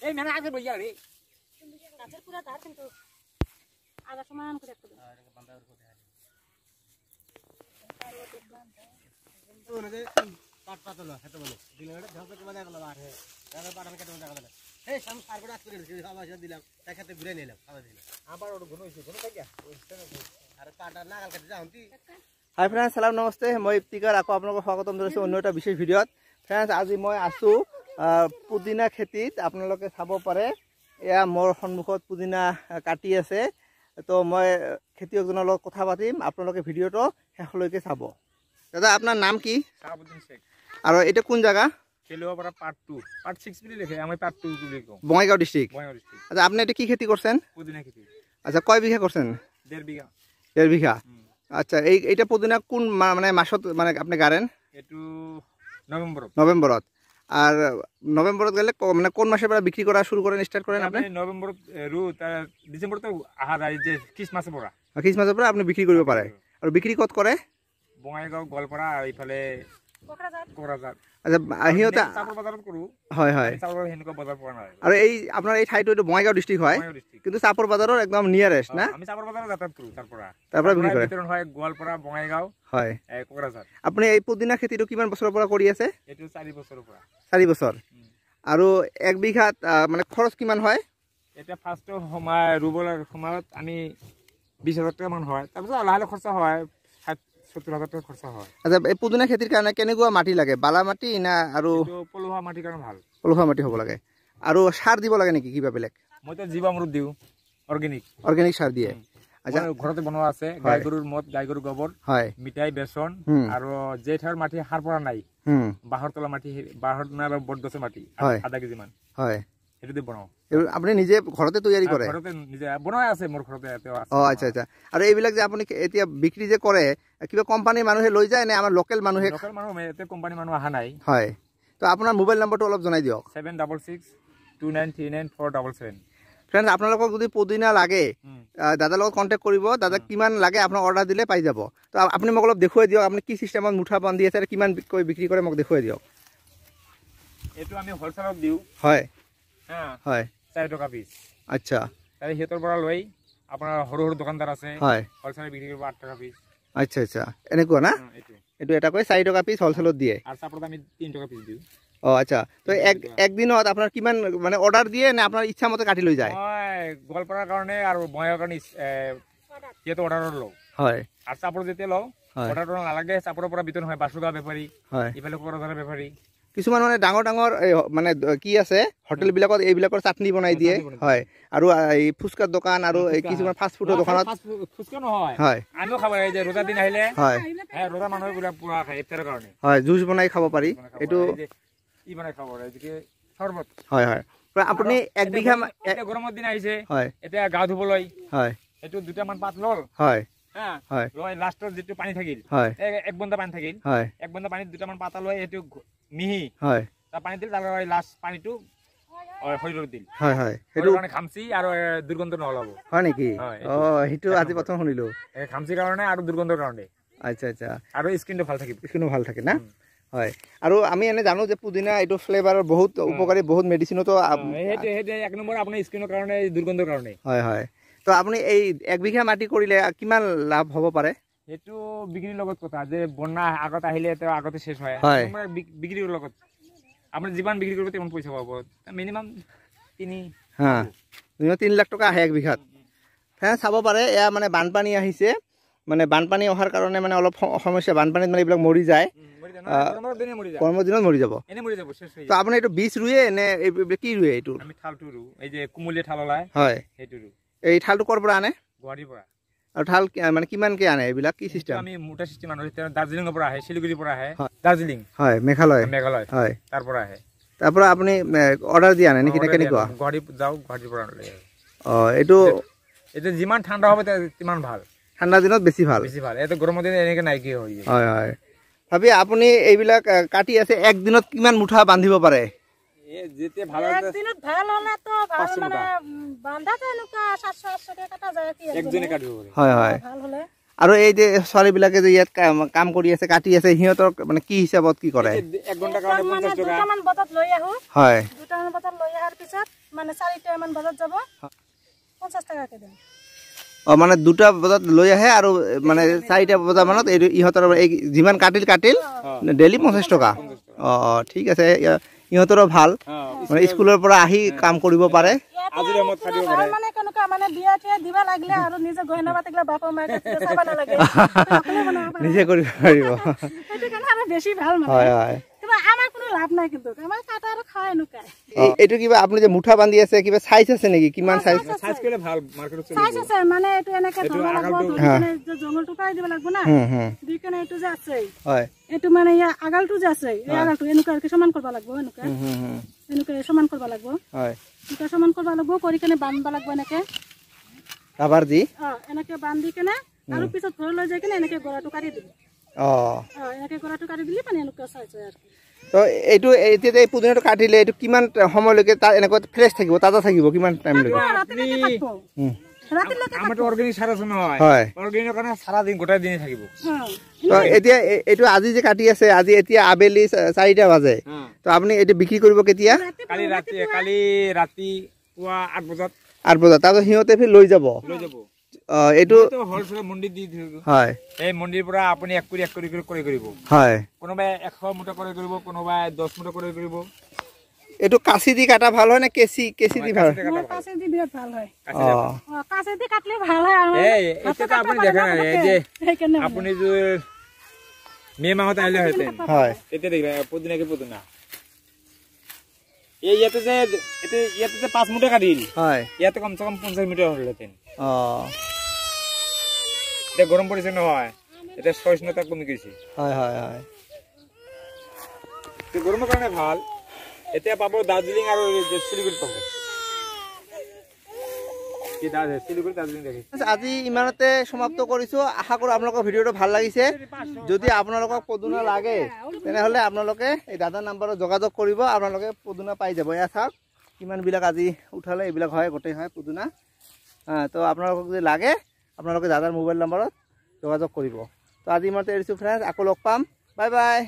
এই মানে আগে বইয়া রে গাছের পুরা ধার কিন্তু আগা সমান করে একটু বাঁধা করে তো রে কাট পাতলো হেতে বলে দিলে ঝাপে কে বাজা গেল আরে দাদা পাটান কেটে বাজা গেল এই সাম সার করে আজ করে আবাস দিলাম তাই খেতে ঘুরে নিলাম খাওয়া দিলাম আবার ওর গুণ হইছে গুণ কাইয়া আরে কাটা নাগাল কাটে যাওঁতি হাই ফ্রেন্ডস সালাম নমস্তে মই ইফতিকাৰ আকৌ আপোনালোকক স্বাগতম জনাইছোঁ অন্য এটা বিশেষ ভিডিঅ'ত ফ্ৰেন্ডস আজি মই আছোঁ পুদিনা খেতিত আপোনালোকে চাব পাৰে এয়া মোৰ সন্মুখত পুদিনা কাটি আছে তো মই খেতিয়কজনৰ লগত কথা পাতিম আপোনালোকে ভিডিঅ'টো শেষলৈকে চাব দাদা আপোনাৰ নাম কি শাহাবুদ্দিন শেখ আৰু এটা কোন জায়গা খেলুৱাপাৰা পার্ট 2 পার্ট 6 বুলি লিখে আমি পার্ট 2 বুলি কওঁ বঙাইগাঁও ডিস্ট্রিক্ট আচ্ছা আপনি এটা কি খেতি করছেন পুদিনা খেতি আচ্ছা কয় বিঘা করছেন 1.5 বিঘা 1.5 বিঘা আচ্ছা এইটা পুদিনা কোন মানে মাসত মানে আপনি গাড়েন এটু নভেম্বরত আর নভেম্বরত গেলে মানে কোন মাসের পরে বিক্রি করা শুরু করেন স্টার্ট করেন আপনি নভেম্বরত রু ডিসেম্বরত আহা যায় যে ক্রিসমাসের পরা ক্রিসমাসের পরে আপনি বিক্রি করতে পারে আর বিক্রি কত করে বঙাইগাঁও গোৱালপাৰা আৰ এইফালে কোকৰাঝাৰ আচ্ছা আহিওতা চাপৰ বজাৰত কৰো হয় হয় চাপৰ হেনকা বজাৰ পৰা নাই আৰ এই আপনাৰ এই ঠাইটো এটা বঙাইগাঁও ডিস্ট্ৰিক্ট হয় কিন্তু চাপৰ বাজাৰেৰ একদম নিয়াৰেস্ট না আমি চাপৰ বজাৰত যাতায়াত কৰো তাৰপৰে বিক্ৰি কৰে বিতৰণ হয় গোৱালপাৰা বঙাইগাঁও হয় কোকৰাঝাৰ আপনি এই পুদিনা খেতিটো কিমান বছৰৰ পৰা কৰি আছে এটু 4 বছৰৰ পৰা 4 বছৰ আৰু 1 বিঘাত মানে খৰচ কিমান হয় এটা ফার্স্ট সময় রুবলার সময়ত আমি 20,000 টাকা মান হয় তারপর লাহে খরচা হয় 70,000 টাকা খরচা হয় আচ্ছা এই পুদিনা খেতিৰ কাৰণে কেনেকুৱা মাটি লাগে বালা মাটি না আৰু পলুৱা মাটিৰ কাৰণে ভাল পলসুৱা মাটি হ'ব লাগে আৰু সাৰ দিব লাগে নেকি কিবা বেলেগ মই তো জীৱামৃত দিও অৰ্গেনিক সাৰ দিয়ে আচ্ছা ঘৰতে বনোৱা আছে গাই গৰুৰ মত গাই গৰুৰ গোবৰ হয় মিঠাই বেসন আৰু যে ঠাইৰ মাটি সাৰ পৰা নাই বাহৰ তলা মাটি বাহৰ না বটগছৰ মাটি আধা কেজি মান হয় এটো দি বনাও আপুনি নিজে ঘৰতে তৈয়াৰী কৰে ঘৰতে নিজে বনাই আছে মোৰ ঘৰতে আছে আচ্ছা আচ্ছা আৰু এইবিলাক যে আপুনি এতিয়া বিক্ৰী যে কৰে কিবা কোম্পানীৰ মানুহে লৈ যায় নে আমাৰ লোকেল মানুহে এতে কোম্পানী মানুহ আহা নাই হয় তো আপোনাৰ মোবাইল নম্বৰটো অলপ জনাই দিয়ক 7662934777 ফ্ৰেন্ডস আপোনালোকক যদি পুদিনা লাগে দাদাৰ লগত কন্টাক্ট কৰিব দাদা কিমান লাগে আপোনাক অৰ্ডাৰ দিলে পাই যাব তো আপুনি মোক অলপ দেখুৱাই দিয়ক আপুনি কি সিস্টেমত মুঠা বান্ধি আছে আৰু কিমান বিক্ৰী কৰে মোক দেখুৱাই দিয়ক এটো আমি হোলসেলত দিও হয় হ্যাঁ হয় 4 টাকা পিস আচ্ছা তাই হেতৰ পৰা লৈ আপোনাৰ সৰু সৰু দোকানদাৰ আছে হয় হোলসেলত বিক্ৰী কৰিব 8 টাকা পিস আচ্ছা আচ্ছা এনেকুৱা না এটো এটা কয় 4 টাকা পিস হোলসেলত দিয়ে আৰ চাপৰত আমি 3 টাকা পিস দিও আচ্ছা তো একদিনত আপনার কিমান মানে অর্ডার দিয়ে না আপনার ইচ্ছা মতো কাটি লৈ যায় মই গোৱালপাৰাৰ কাৰণে আৰু বঙাইগাঁৱৰ কাৰণে কেটো অৰ্ডাৰ লও হয় আৰ চাপৰ যেতে লও অৰ্ডাৰ নালাগে চাপৰৰ পৰা বিতৰণ হয় বাসুগা বেপাৰী হয় ইফালে কোকৰাঝাৰ বেপাৰী কিছুমান মানে ডাঙৰ ডাঙৰ মানে কি আছে হোটেল বিলাকত এইবিলাকৰ চাটনি বনাই দিয়ে হয় আৰু এই ফুচকাৰ দোকান আৰু কিছুমান ফাষ্ট ফুডৰ দোকানত ফুচকা নহয় হয় আমিও খাব এই যে ৰোজা দিন আহিলে হয় ৰোজা মানুহে পুৰা পুৰা খায় ইফতাৰৰ কাৰণে হয় জুচ বনাই খাব পাৰি এটো ই বনাই খাব পাৰি যে শৰবত হয় হয় আপুনি 1 বিঘা গৰমৰ দিন আহিছে হয় এতিয়া গা ধুবলৈ হয় এটো দুটা মান পাত লল হয় হ্যাঁ হয় লয় লাষ্টৰ যেটো পানী থাকিল হয় এক বন্দা পানী থাকিল হয় এক বন্দা পানীত দুটা মান পাতা লয় এটো মিহি হয় তা পানী দিল তাৰ লাষ্ট পানীটো শৰীৰত দিল হয় হয় হেটো কাৰণে খামচি আৰু দুৰ্গন্ধ নহলাব হয় নেকি হেটো আজি প্ৰথম শুনিলো খামচি কাৰণে আৰু দুৰ্গন্ধৰ কাৰণে আচ্ছা আচ্ছা আৰু স্কিনটো ভাল থাকিব স্কিনটো ভাল থাকে না হয় আৰু আমি এনে জানো যে পুদিনা এটো ফ্লেভাৰৰ বহুত উপকাৰী বহুত মেডিসিনতো হেতে এক নম্বৰ আপোনাৰ স্কিনৰ কাৰণে দুৰ্গন্ধৰ কাৰণে হয় হয় তো আপুনি এই 1 বিঘা মাটি কৰিলে কিমান লাভ হ'ব পাৰে হেতু বিক্ৰীৰ লগত কথা যে বন্যা আগত আহিলে তো আগতে শেষ হয় আমাৰ বিক্ৰীৰ লগত আপুনি যিমান বিক্ৰী কৰিব তেমন পইচা পাব মিনিমাম 3 লাখ টকা আহে 1 বিঘাত হ্যাঁ চাব পাৰে এয়া মানে বানপানী আহিছে মানে বানপানী অহাৰ কাৰণে মানে অলপ সমস্যা বানপানীত মানে এইবিলাক মৰি যায় গৰমৰ দিনত মৰি যাব তো আপুনি এইটো বীজ ৰুয়ে নে কি ৰুয়ে এইটো আমি ঠালটো ৰু এই যে কুমলীয়া ঠাল ওলাই হয় সেইটো ৰু এই ঠালটো কৰ পৰা আনে গুৱাহাটীৰ পৰা আৰু ঠাল মানে কিমানকে আনে এইবিলাক কি সিস্টেম আমি মোটা সিস্টেম আনো দাৰ্জিলিঙৰ পৰা আহে শিলিগুৰিৰ পৰা আহে দাৰ্জিলিং হয় মেঘালয় হয় তাৰ পৰা আহে তাৰ পৰা আপুনি অৰ্ডাৰ দিয়া নাই নেকি কেনেকুৱা গুৱাহাটী যাও গুৱাহাটীৰ পৰা লৈ এইটো যিমান ঠাণ্ডা হবে তিমান ভাল ঠাণ্ডা দিনত বেছি ভাল এটো গৰমৰ দিনত এনেকে নাইকি হৈ যায় হয় হয় ভাবি আপুনি এইবিলাক কাটি আছে এক দিনত কিমান মুঠা বান্ধিব পাৰে যেতে ভাল একদিনত ভাল হলে তো ভাল মানে বাঁধাতে এনেকা 700 টাকা কাটা যায় কি একজনে কাটিব পাৰে হয় হয় ভাল হলে আৰু এই যে ছোৱালী বিলাকে যে ইয়াত কাম কৰি আছে কাটি আছে সিহঁতৰ মানে কি হিচাপত কি কৰে 1 ঘন্টা কাৰণে 50 টাকা দুটামান বটত লৈ আহো হয় দুটামান বটত লৈ আহাৰ পিছত মান বজাত যাব 50 টাকাকে দিম মানে 2টা বজাত লৈ আহে আৰু মানে 4টা বজা মানত এই ইহঁতৰ এই যিমান কাটিল ডেইলি 50 টকা ঠিক আছে ইহঁতৰো ভাল মানে স্কুলৰ পৰা আহি কাম কৰিব পাৰে আজি মত খাদিব পাৰে মানে কেনেকুৱা মানে বিয়াতে দিবা লাগিলে আৰু নিজে গহনা পাতিলে বাপ মাকে চাবা নালাগে নিজে কৰিব পাৰিব সেইটো কাৰণে আমি বেছি ভাল মানে হয় হয় কিবা আমাৰ কোনো লাভ নাই কিন্তু আমাৰ কাটা আৰু খায় নুকায় এইটো কিবা আপুনি যে মুঠা বান্ধি আছে কিবা সাইজ আছে নেকি কিমান সাইজ সাইজ কৰিলে ভাল মাৰ্কেটত চলিব সাইজ আছে মানে এটো এনেকে ধৰব লাগব যে জঙ্গলটো পাই দিব লাগব না দুই কেনে এটো যে আছে হয় এটো মানে ইয়া আগালটো যে আছে এই আগালটো এনেকুৱা কি সমান কৰিব লাগব এনেকুৱা এনেকুৱা সমান কৰিব লাগব হয় এটা সমান কৰিব লাগব কৰি কেনে বান্ধবা লাগব এনেকে ৰাবাৰ দি এনেকে বান্ধি কেনে আৰু পিছত ঘৰ লৈ যাই কেনে এনেকে গৰাটো কাটি দিবি এনেকে গৰাটো কাটি দিলি মানে এনেকুৱা সাইজ হয় আৰু তো এইটো এতিয়া এই পুদিনাটো কাটিলে এইটো কিমান সময়লৈকে তাৰ এনেকুৱা ফ্ৰেছ থাকিব তাজা থাকিব কিমান টাইম লাগে আমাৰটো অৰ্গেনিক সাৰ আছে নহয় অৰ্গেনিকৰ কাৰণে সারা দিন গোটা দিনে থাকিব তো এতিয়া এইটো আজি যে কাটি আছে আজি এতিয়া আবেলি 4টা বাজে তো আপুনি এইটো বিক্ৰী কৰিব কেতিয়া কালি ৰাতি পুৱা 8 বজাত তাৰপিছত সিহঁতে ফিৰ লৈ যাব এইটো হোলসেল মন্দিৰ দি হয় এই মন্দিৰ পৰা আপুনি এক কৰি কৰিব হয় কোনোবাই 100 মুঠা কৰি কৰিব কোনোবাই 10 মুঠা কৰি কৰিব এইটো কাঁচি দি কাটা ভাল হয় না কেঁচি দি ভাল কাঁচি দি বিৰাট ভাল হয় কাঁচি দি কাটলে ভাল হয় আৰু এই এটা আপুনি দেখা নাই এই যে আপুনি যে মে মাহত আহিলে হয়তে হয় এতিয়া দেখিবা পুদিনা এই ইয়াতে যে 5 মুঠা কাটিল হয় ইয়াতে কমসে কম 50 মিটাৰ হলতেন এটা গৰম পৰিছে নহয় এটা সহিষ্ণুতা কমি গৈছে হয় হয় হয় তো গৰমৰ কাৰণে ভাল এতিয়া পাব দাৰ্জিলিং আৰু শিলিগুড়ি পাব কি শিলিগুড়ি দাৰ্জিলিং দেখি আজি ইমানতে সমাপ্ত কৰিছো আশা কৰো আপোনালোকৰ ভিডিঅটো ভাল লাগিছে যদি আপোনালোকক পদুনা লাগে তেনেহলে আপোনালোকে এই দাদাৰ নম্বৰত যোগাযোগ কৰিব আপোনালোকে পদুনা পাই যাব এয়া চাওক কিমান বিলাক আজি উঠালে এইবিলাক হয় গোটেই হয় পদুনা তো আপোনালোকক যদি লাগে আপোনালোকে দাদাৰ মোবাইল নম্বৰত যোগাযোগ কৰিব তো আজি ইমানতে এৰিছো ফ্ৰেন্ডছ আকৌ লগ পাম বাই বাই